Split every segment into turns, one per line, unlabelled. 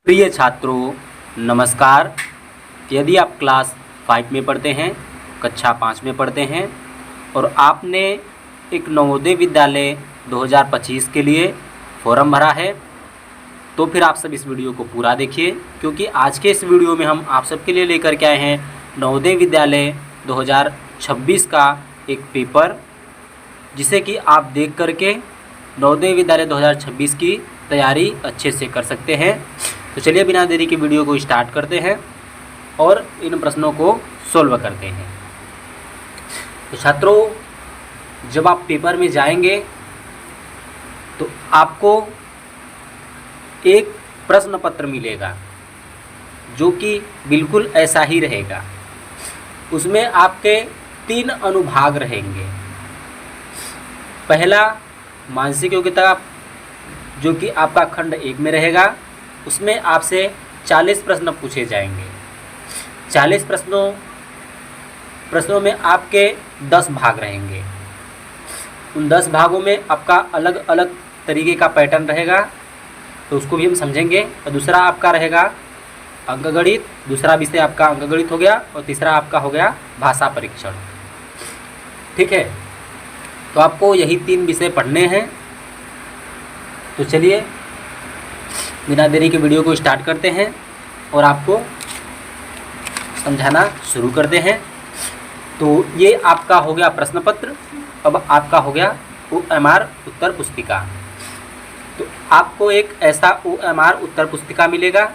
प्रिय छात्रों नमस्कार। यदि आप क्लास 5 में पढ़ते हैं, कक्षा 5 में पढ़ते हैं और आपने एक नवोदय विद्यालय 2025 के लिए फॉर्म भरा है तो फिर आप सब इस वीडियो को पूरा देखिए, क्योंकि आज के इस वीडियो में हम आप सबके लिए लेकर के आए हैं नवोदय विद्यालय 2026 का एक पेपर, जिसे कि आप देख करके नवोदय विद्यालय 2026 की तैयारी अच्छे से कर सकते हैं। तो चलिए बिना देरी के वीडियो को स्टार्ट करते हैं और इन प्रश्नों को सोल्व करते हैं। तो छात्रों, जब आप पेपर में जाएंगे तो आपको एक प्रश्न पत्र मिलेगा जो कि बिल्कुल ऐसा ही रहेगा। उसमें आपके 3 अनुभाग रहेंगे। पहला मानसिक योग्यता, जो कि आपका खंड 1 में रहेगा, उसमें आपसे 40 प्रश्न पूछे जाएंगे। 40 प्रश्नों में आपके 10 भाग रहेंगे। उन 10 भागों में आपका अलग अलग तरीके का पैटर्न रहेगा, तो उसको भी हम समझेंगे। और दूसरा आपका रहेगा अंकगणित, दूसरा विषय आपका अंकगणित हो गया और तीसरा आपका हो गया भाषा परीक्षण। ठीक है, तो आपको यही 3 विषय पढ़ने हैं। तो चलिए बिना देरी के वीडियो को स्टार्ट करते हैं और आपको समझाना शुरू करते हैं। तो ये आपका हो गया प्रश्न पत्र। अब आपका हो गया OMR उत्तर पुस्तिका। तो आपको एक ऐसा OMR उत्तर पुस्तिका मिलेगा।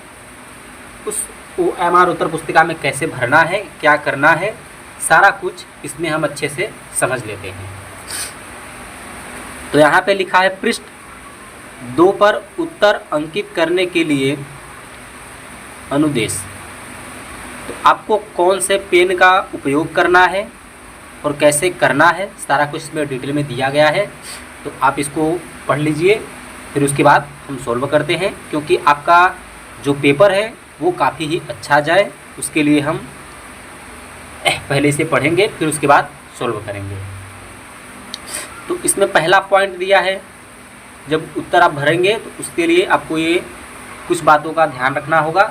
उस OMR उत्तर पुस्तिका में कैसे भरना है, क्या करना है, सारा कुछ इसमें हम अच्छे से समझ लेते हैं। तो यहाँ पे लिखा है पृष्ठ 2 पर उत्तर अंकित करने के लिए अनुदेश। तो आपको कौन से पेन का उपयोग करना है और कैसे करना है, सारा कुछ इसमें डिटेल में दिया गया है। तो आप इसको पढ़ लीजिए, फिर उसके बाद हम सॉल्व करते हैं, क्योंकि आपका जो पेपर है वो काफ़ी ही अच्छा जाए, उसके लिए हम पहले से पढ़ेंगे, फिर उसके बाद सॉल्व करेंगे। तो इसमें पहला पॉइंट दिया है, जब उत्तर आप भरेंगे तो उसके लिए आपको ये कुछ बातों का ध्यान रखना होगा।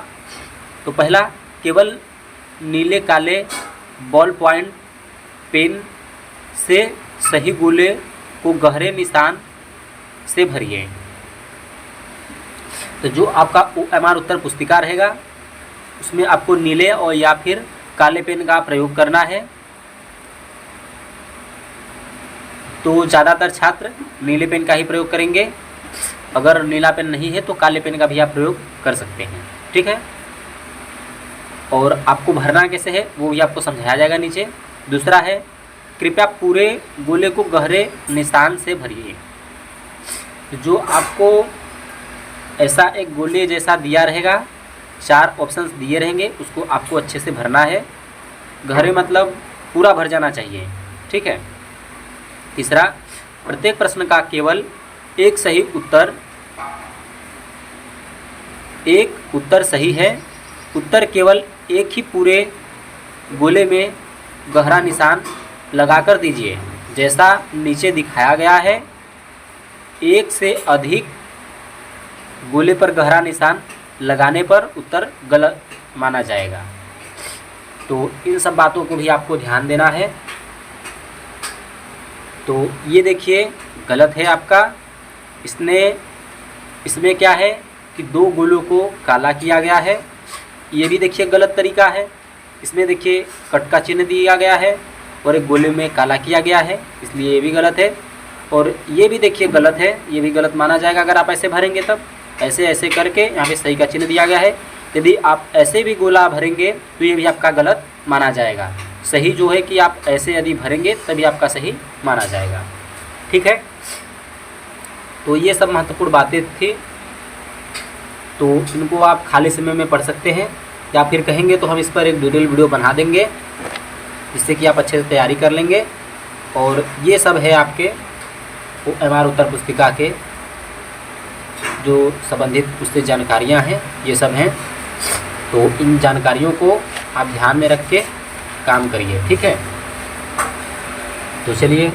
तो पहला, केवल नीले काले बॉल पॉइंट पेन से सही गोले को गहरे निशान से भरिए। तो जो आपका OMR उत्तर पुस्तिका रहेगा उसमें आपको नीले और या फिर काले पेन का प्रयोग करना है। तो ज़्यादातर छात्र नीले पेन का ही प्रयोग करेंगे। अगर नीला पेन नहीं है तो काले पेन का भी आप प्रयोग कर सकते हैं। ठीक है, और आपको भरना कैसे है वो भी आपको समझाया जाएगा नीचे। दूसरा है, कृपया पूरे गोले को गहरे निशान से भरिए। जो आपको ऐसा एक गोले जैसा दिया रहेगा, 4 ऑप्शंस दिए रहेंगे, उसको आपको अच्छे से भरना है। गहरे मतलब पूरा भर जाना चाहिए। ठीक है। तीसरा, प्रत्येक प्रश्न का केवल एक उत्तर सही है। उत्तर केवल एक ही पूरे गोले में गहरा निशान लगाकर दीजिए, जैसा नीचे दिखाया गया है। एक से अधिक गोले पर गहरा निशान लगाने पर उत्तर गलत माना जाएगा। तो इन सब बातों को भी आपको ध्यान देना है। तो ये देखिए गलत है आपका। इसमें क्या है कि 2 गोलों को काला किया गया है। ये भी देखिए गलत तरीका है। इसमें देखिए कट का चिन्ह दिया गया है और एक गोले में काला किया गया है, इसलिए ये भी गलत है। और ये भी देखिए गलत है, ये भी गलत माना जाएगा अगर आप ऐसे भरेंगे। तब ऐसे करके यहाँ पे सही का चिन्ह दिया गया है। यदि आप ऐसे भी गोला भरेंगे तो ये भी आपका गलत माना जाएगा। सही जो है कि आप ऐसे यदि भरेंगे तभी आपका सही माना जाएगा। ठीक है, तो ये सब महत्वपूर्ण बातें थी। तो इनको आप खाली समय में पढ़ सकते हैं, या फिर कहेंगे तो हम इस पर एक डिटेल वीडियो बना देंगे, जिससे कि आप अच्छे से तैयारी कर लेंगे। और ये सब है आपके OMR उत्तर पुस्तिका के जो संबंधित उससे जानकारियाँ हैं, ये सब हैं। तो इन जानकारियों को आप ध्यान में रख के काम करिए। ठीक है, तो चलिए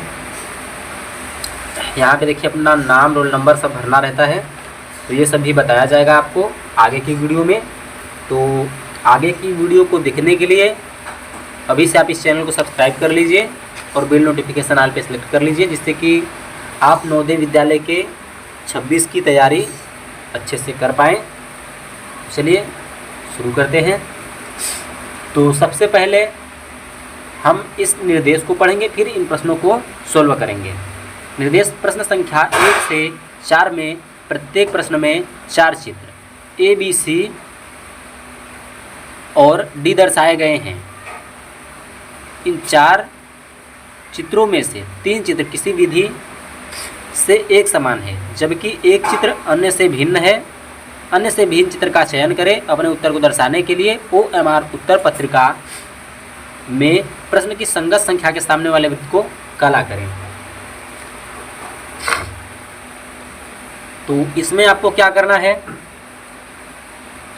यहाँ पे देखिए अपना नाम, रोल नंबर सब भरना रहता है। तो ये सब भी बताया जाएगा आपको आगे की वीडियो में। तो आगे की वीडियो को देखने के लिए अभी से आप इस चैनल को सब्सक्राइब कर लीजिए और बेल नोटिफिकेशन ऑल पे सेलेक्ट कर लीजिए, जिससे कि आप नवोदय विद्यालय के 26 की तैयारी अच्छे से कर पाएँ। चलिए शुरू करते हैं। तो सबसे पहले हम इस निर्देश को पढ़ेंगे, फिर इन प्रश्नों को सोल्व करेंगे। निर्देश प्रश्न संख्या 1 से 4 में प्रत्येक प्रश्न में 4 चित्र ए, बी, सी और डी दर्शाए गए हैं। इन 4 चित्रों में से 3 चित्र किसी विधि से एक समान है, जबकि एक चित्र अन्य से भिन्न है। अन्य से भिन्न चित्र का चयन करें। अपने उत्तर को दर्शाने के लिए OMR उत्तर पत्रिका में प्रश्न की संगत संख्या के सामने वाले वृत्त को काला करें। तो इसमें आपको क्या करना है,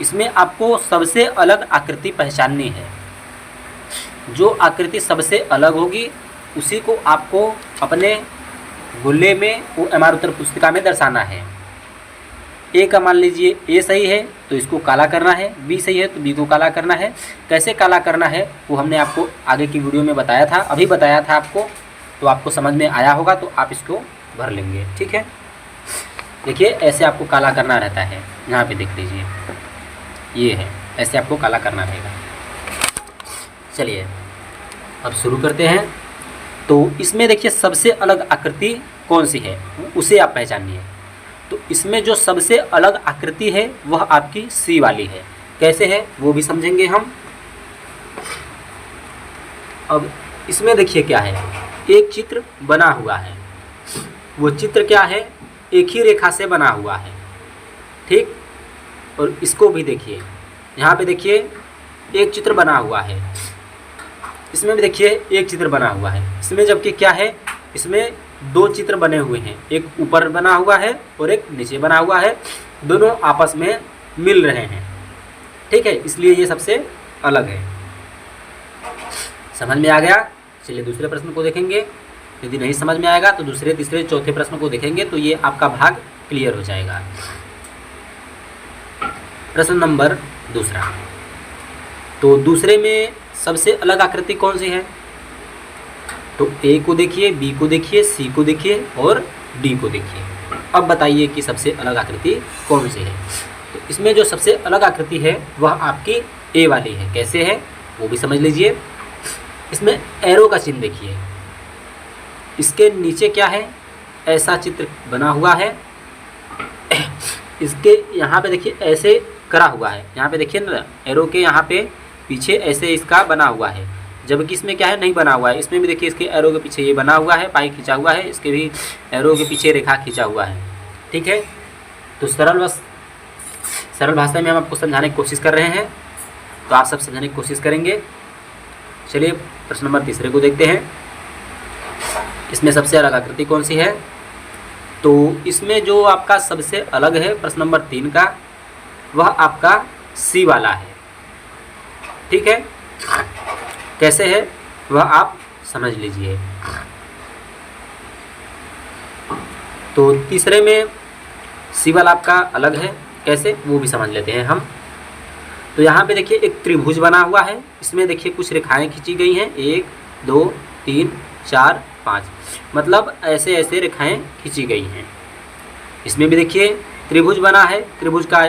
इसमें आपको सबसे अलग आकृति पहचाननी है। जो आकृति सबसे अलग होगी उसी को आपको अपने गोले में OMR उत्तर पुस्तिका में दर्शाना है। ए का मान लीजिए ए सही है तो इसको काला करना है, बी सही है तो बी को काला करना है। कैसे काला करना है वो हमने आपको आगे की वीडियो में बताया था, अभी बताया था आपको, तो आपको समझ में आया होगा, तो आप इसको भर लेंगे। ठीक है, देखिए ऐसे आपको काला करना रहता है। यहाँ पे देख लीजिए ये है, ऐसे आपको काला करना रहेगा। चलिए अब शुरू करते हैं। तो इसमें देखिए सबसे अलग आकृति कौन सी है उसे आप पहचानिए। तो इसमें जो सबसे अलग आकृति है वह आपकी सी वाली है। कैसे है वो भी समझेंगे हम। अब इसमें देखिए क्या है, एक चित्र बना हुआ है। वो चित्र क्या है, एक ही रेखा से बना हुआ है। ठीक, और इसको भी देखिए, यहाँ पे देखिए एक चित्र बना हुआ है, इसमें भी देखिए एक चित्र बना हुआ है। इसमें जबकि क्या है, इसमें 2 चित्र बने हुए हैं, एक ऊपर बना हुआ है और एक नीचे बना हुआ है। दोनों आपस में मिल रहे हैं। ठीक है, इसलिए ये सबसे अलग है। समझ में आ गया। चलिए दूसरे प्रश्न को देखेंगे। यदि नहीं समझ में आएगा तो दूसरे, तीसरे, चौथे प्रश्न को देखेंगे तो ये आपका भाग क्लियर हो जाएगा। प्रश्न नंबर 2। तो दूसरे में सबसे अलग आकृति कौन सी है, तो ए को देखिए, बी को देखिए, सी को देखिए और डी को देखिए। अब बताइए कि सबसे अलग आकृति कौन सी है। तो इसमें जो सबसे अलग आकृति है वह आपकी ए वाली है। कैसे है वो भी समझ लीजिए। इसमें एरो का चिन्ह देखिए, इसके नीचे क्या है, ऐसा चित्र बना हुआ है। इसके यहाँ पे देखिए ऐसे करा हुआ है, यहाँ पे देखिए ना एरो के यहाँ पे पीछे ऐसे इसका बना हुआ है, जबकि इसमें क्या है नहीं बना हुआ है। इसमें भी देखिए इसके एरो के पीछे ये बना हुआ है, पाई खींचा हुआ है, इसके भी एरो के पीछे रेखा खींचा हुआ है। ठीक है, तो सरल भाषा में हम आपको समझाने की कोशिश कर रहे हैं, तो आप सब समझाने की कोशिश करेंगे। चलिए प्रश्न नंबर 3 को देखते हैं। इसमें सबसे अलग आकृति कौन सी है, तो इसमें जो आपका सबसे अलग है प्रश्न नंबर 3 का, वह आपका सी वाला है। ठीक है, कैसे है वह आप समझ लीजिए। तो तीसरे में सी वाला आपका अलग है, कैसे वो भी समझ लेते हैं हम। तो यहाँ पे देखिए एक त्रिभुज बना हुआ है, इसमें देखिए कुछ रेखाएं खींची गई हैं, 1 2 3 4 5, मतलब ऐसे ऐसे रेखाएं खींची गई हैं। इसमें भी देखिए त्रिभुज बना है, त्रिभुज का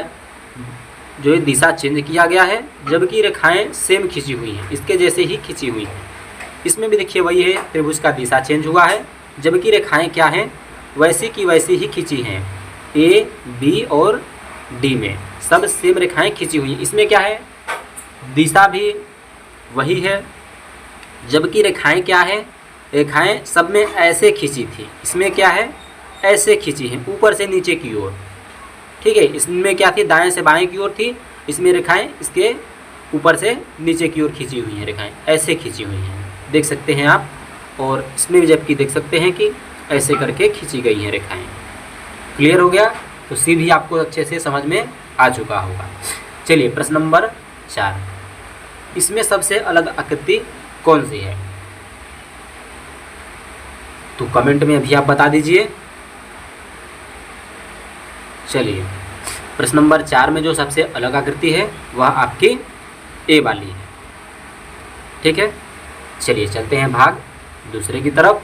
जो है दिशा चेंज किया गया है, जबकि रेखाएं सेम खींची हुई हैं, इसके जैसे ही खींची हुई हैं। इसमें भी देखिए वही है, त्रिभुज का दिशा चेंज हुआ है, जबकि रेखाएं क्या हैं, वैसी की वैसी ही खींची हैं। ए, बी और डी में सब सेम रेखाएं खींची हुई हैं। इसमें क्या है, दिशा भी वही है, जबकि रेखाएं क्या है, रेखाएं सब में ऐसे खींची थी। इसमें क्या है, ऐसे खींची हैं ऊपर से नीचे की ओर। ठीक है, इसमें क्या थी, दाएं से बाएं की ओर थी, इसमें रेखाएं इसके ऊपर से नीचे की ओर खींची हुई हैं, रेखाएं ऐसे खींची हुई हैं, देख सकते हैं आप। और इसमें भी जबकि देख सकते हैं कि ऐसे करके खींची गई हैं रेखाएं। क्लियर हो गया, तो सी भी आपको अच्छे से समझ में आ चुका होगा। चलिए प्रश्न नंबर 4, इसमें सबसे अलग आकृति कौन सी है, तो कमेंट में अभी आप बता दीजिए। चलिए प्रश्न नंबर 4 में जो सबसे अलग आकृति है वह आपकी ए वाली है। ठीक है, चलिए चलते हैं भाग दूसरे की तरफ।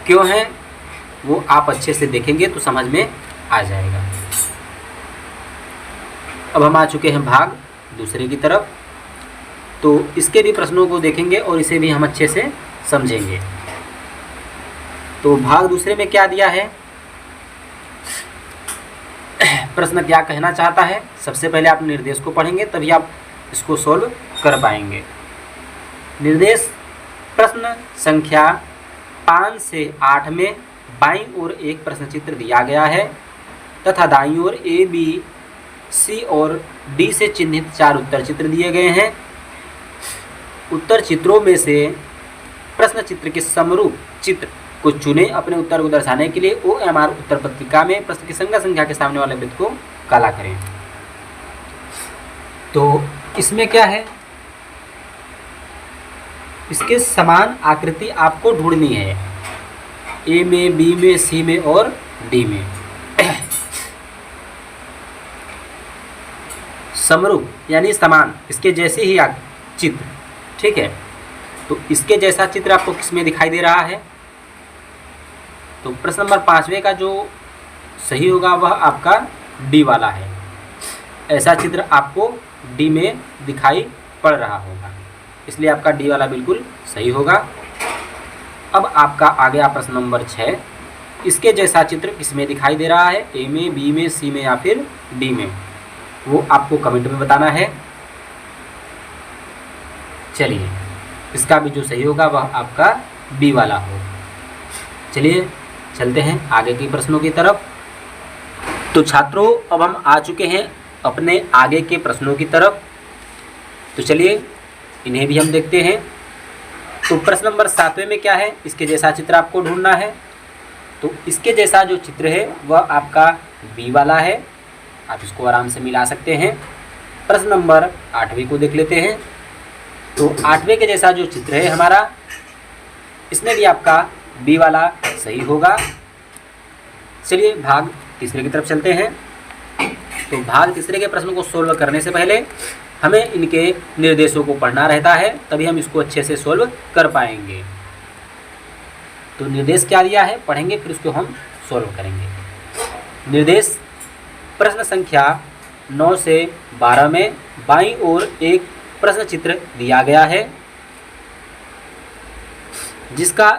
क्यों है वो आप अच्छे से देखेंगे तो समझ में आ जाएगा। अब हम आ चुके हैं भाग दूसरे की तरफ, तो इसके भी प्रश्नों को देखेंगे और इसे भी हम अच्छे से समझेंगे। तो भाग दूसरे में क्या दिया है, प्रश्न क्या कहना चाहता है, सबसे पहले आप निर्देश को पढ़ेंगे तभी आप इसको सोल्व कर पाएंगे। निर्देश प्रश्न संख्या 5 से 8 में बाईं ओर एक प्रश्न चित्र दिया गया है तथा दाईं ओर ए, बी, सी और डी से चिन्हित 4 उत्तर चित्र दिए गए हैं। उत्तर चित्रों में से प्रश्न चित्र के समरूप चित्र को चुने। अपने उत्तर को दर्शाने के लिए OMR उत्तर पत्रिका में प्रश्न की संख्या के सामने वाले वृत्त को काला करें। तो इसमें क्या है, इसके समान आकृति आपको ढूंढनी है, ए में, बी में, सी में और डी में। समरूप यानी समान, इसके जैसे ही चित्र। ठीक है, तो इसके जैसा चित्र आपको किसमें दिखाई दे रहा है, तो प्रश्न नंबर 5वें का जो सही होगा वह आपका डी वाला है। ऐसा चित्र आपको डी में दिखाई पड़ रहा होगा, इसलिए आपका डी वाला बिल्कुल सही होगा। अब आपका आ गया प्रश्न नंबर 6, इसके जैसा चित्र किसमें दिखाई दे रहा है, ए में, बी में, सी में या फिर डी में, वो आपको कमेंट में बताना है। चलिए, इसका भी जो सही होगा वह आपका बी वाला हो। चलिए चलते हैं आगे के प्रश्नों की तरफ। तो छात्रों, अब हम आ चुके हैं अपने आगे के प्रश्नों की तरफ, तो चलिए इन्हें भी हम देखते हैं। तो प्रश्न नंबर 7वें में क्या है, इसके जैसा चित्र आपको ढूंढना है। तो इसके जैसा जो चित्र है वह आपका बी वाला है, आप इसको आराम से मिला सकते हैं। प्रश्न नंबर 8वें को देख लेते हैं। तो 8वें के जैसा जो चित्र है हमारा, इसमें भी आपका बी वाला सही होगा। चलिए भाग तीसरे की तरफ चलते हैं। तो भाग तीसरे के प्रश्न को सोल्व करने से पहले हमें इनके निर्देशों को पढ़ना रहता है, तभी हम इसको अच्छे से सोल्व कर पाएंगे। तो निर्देश क्या दिया है पढ़ेंगे, फिर उसको हम सोल्व करेंगे। निर्देश प्रश्न संख्या 9 से 12 में बाईं ओर एक प्रश्न चित्र दिया गया है जिसका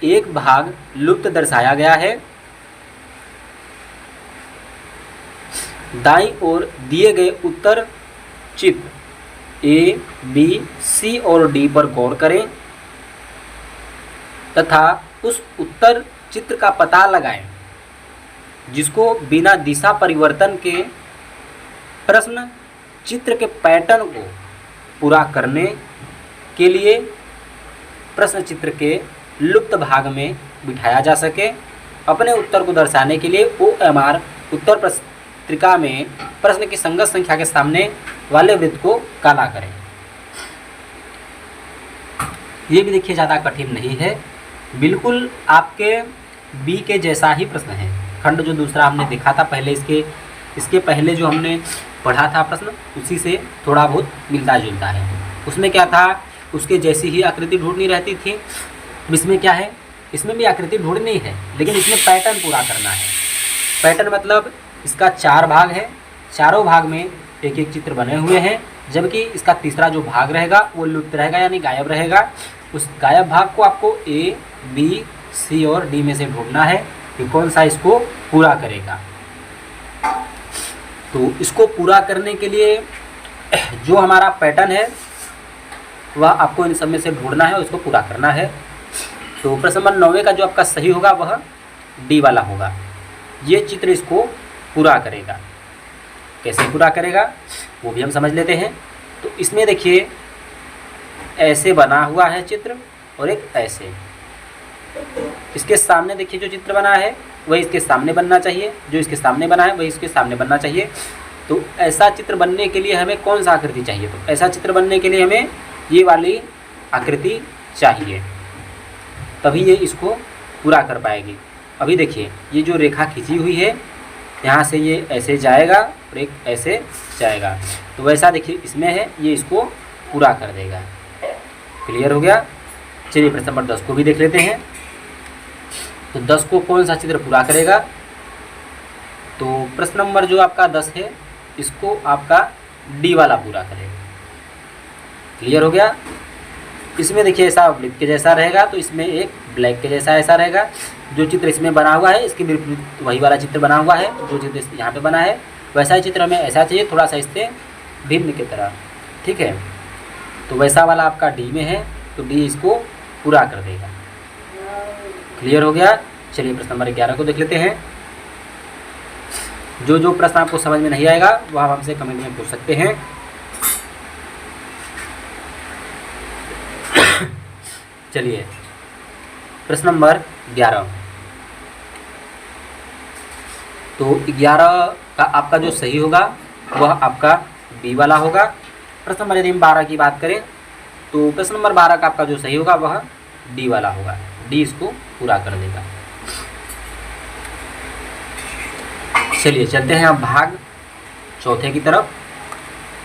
एक भाग लुप्त दर्शाया गया है। दाईं ओर दिए गए उत्तर चित्र ए, बी, सी और डी पर गौर करें तथा उस उत्तर चित्र का पता लगाएं जिसको बिना दिशा परिवर्तन के प्रश्न चित्र के पैटर्न को पूरा करने के लिए प्रश्न चित्र के लुप्त भाग में बिठाया जा सके। अपने उत्तर को दर्शाने के लिए OMR उत्तर पत्रिका में प्रश्न की संगत संख्या के सामने वाले वृत्त को काला करें। ये भी देखिए ज़्यादा कठिन नहीं है, बिल्कुल आपके बी के जैसा ही प्रश्न है। खंड जो दूसरा हमने देखा था पहले, इसके पहले जो हमने पढ़ा था प्रश्न, उसी से थोड़ा बहुत मिलता जुलता है। उसमें क्या था, उसके जैसी ही आकृति ढूंढनी रहती थी। इसमें क्या है, इसमें भी आकृति ढूंढनी है, लेकिन इसमें पैटर्न पूरा करना है। पैटर्न मतलब इसका 4 भाग है, चारों भाग में एक एक चित्र बने हुए हैं, जबकि इसका तीसरा जो भाग रहेगा वो लुप्त रहेगा यानी गायब रहेगा। उस गायब भाग को आपको ए, बी, सी और डी में से ढूंढना है कि कौन सा इसको पूरा करेगा। तो इसको पूरा करने के लिए जो हमारा पैटर्न है वह आपको इन सब में से ढूंढना है और इसको पूरा करना है। तो प्रश्न नंबर 9 का जो आपका सही होगा वह डी वाला होगा। ये चित्र इसको पूरा करेगा। कैसे पूरा करेगा वो भी हम समझ लेते हैं। तो इसमें देखिए ऐसे बना हुआ है चित्र और एक ऐसे। इसके सामने देखिए जो चित्र बना है वही इसके सामने बनना चाहिए, जो इसके सामने बना है वही इसके सामने बनना चाहिए। तो ऐसा चित्र बनने के लिए हमें कौन सा आकृति चाहिए, तो ऐसा चित्र बनने के लिए हमें ये वाली आकृति चाहिए, तभी ये इसको पूरा कर पाएगी। अभी देखिए ये जो रेखा खींची हुई है यहाँ से ये ऐसे जाएगा और एक ऐसे जाएगा। तो वैसा देखिए इसमें है, ये इसको पूरा कर देगा। क्लियर हो गया। चलिए प्रश्न नंबर 10 को भी देख लेते हैं। तो 10 को कौन सा चित्र पूरा करेगा? तो प्रश्न नंबर जो आपका 10 है इसको आपका डी वाला पूरा करेगा। क्लियर हो गया। इसमें देखिए ऐसा वृत्त के जैसा रहेगा, तो इसमें एक ब्लैक के जैसा ऐसा रहेगा। जो चित्र इसमें बना हुआ है इसके विपरीत वही वाला चित्र बना हुआ है। जो चित्र यहाँ पे बना है वैसा ही चित्र हमें ऐसा चाहिए, थोड़ा सा इससे भिन्न की तरह। ठीक है, तो वैसा वाला आपका डी में है, तो डी इसको पूरा कर देगा। क्लियर हो गया। चलिए प्रश्न नंबर 11 को देख लेते हैं। जो प्रश्न आपको समझ में नहीं आएगा वह आप हमसे कमेंट में पूछ सकते हैं। चलिए प्रश्न नंबर 11। तो 11 का आपका जो सही होगा वह आपका बी वाला होगा। प्रश्न नंबर यदि हम 12 की बात करें तो प्रश्न नंबर 12 का आपका जो सही होगा वह डी वाला होगा। डी इसको पूरा कर देगा। चलिए चलते हैं अब भाग चौथे की तरफ।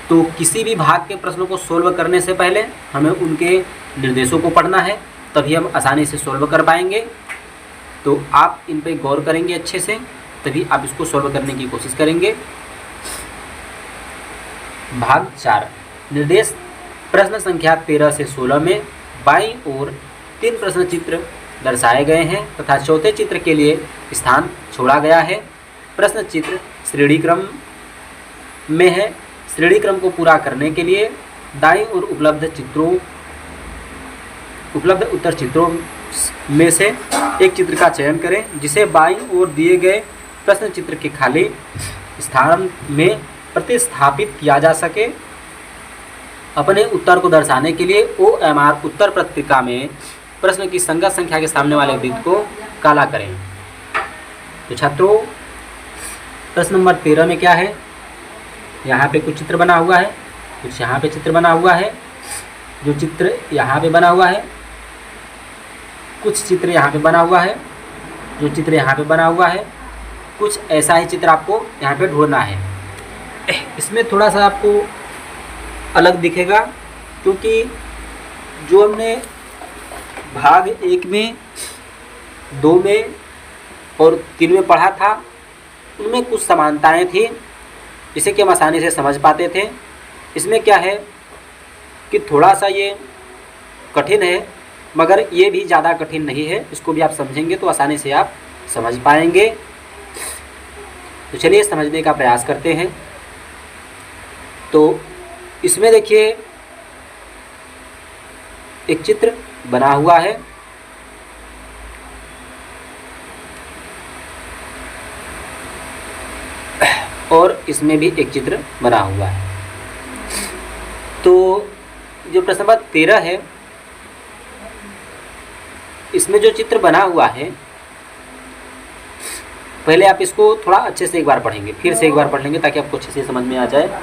तो किसी भी भाग के प्रश्नों को सोल्व करने से पहले हमें उनके निर्देशों को पढ़ना है, तभी हम आसानी से सोल्व कर पाएंगे। तो आप इन पे गौर करेंगे अच्छे से, तभी आप इसको सोल्व करने की कोशिश करेंगे। भाग 4 निर्देश। प्रश्न संख्या 13 से 16 में बाईं ओर 3 प्रश्न चित्र दर्शाए गए हैं तथा चौथे चित्र के लिए स्थान छोड़ा गया है। प्रश्न चित्र श्रेणी क्रम में है। श्रेणी क्रम को पूरा करने के लिए दाईं ओर उपलब्ध उत्तर चित्रों में से एक चित्र का चयन करें जिसे बाईं ओर दिए गए प्रश्न चित्र के खाली स्थान में प्रतिस्थापित किया जा सके। अपने उत्तर को दर्शाने के लिए OMR उत्तर पत्रिका में प्रश्न की संगत संख्या के सामने वाले वृत्त को काला करें। तो छात्रों प्रश्न नंबर 13 में क्या है? यहाँ पे कुछ चित्र बना हुआ है, कुछ यहाँ पे चित्र बना हुआ है। जो चित्र यहाँ पे बना हुआ है, कुछ चित्र यहाँ पे बना हुआ है, जो चित्र यहाँ पे बना हुआ है, कुछ ऐसा ही चित्र आपको यहाँ पे ढूंढना है। इसमें थोड़ा सा आपको अलग दिखेगा क्योंकि जो हमने भाग 1 में, 2 में और 3 में पढ़ा था उनमें कुछ समानताएं थी, जिसे कि हम आसानी से समझ पाते थे। इसमें क्या है कि थोड़ा सा ये कठिन है, मगर ये भी ज़्यादा कठिन नहीं है। इसको भी आप समझेंगे तो आसानी से आप समझ पाएंगे। तो चलिए समझने का प्रयास करते हैं। तो इसमें देखिए एक चित्र बना हुआ है, और इसमें भी एक चित्र बना हुआ है। तो जो प्रश्न नंबर 13 है इसमें जो चित्र बना हुआ है, पहले आप इसको थोड़ा अच्छे से एक बार पढ़ेंगे, फिर से एक बार पढ़ लेंगे ताकि आपको अच्छे से समझ में आ जाए।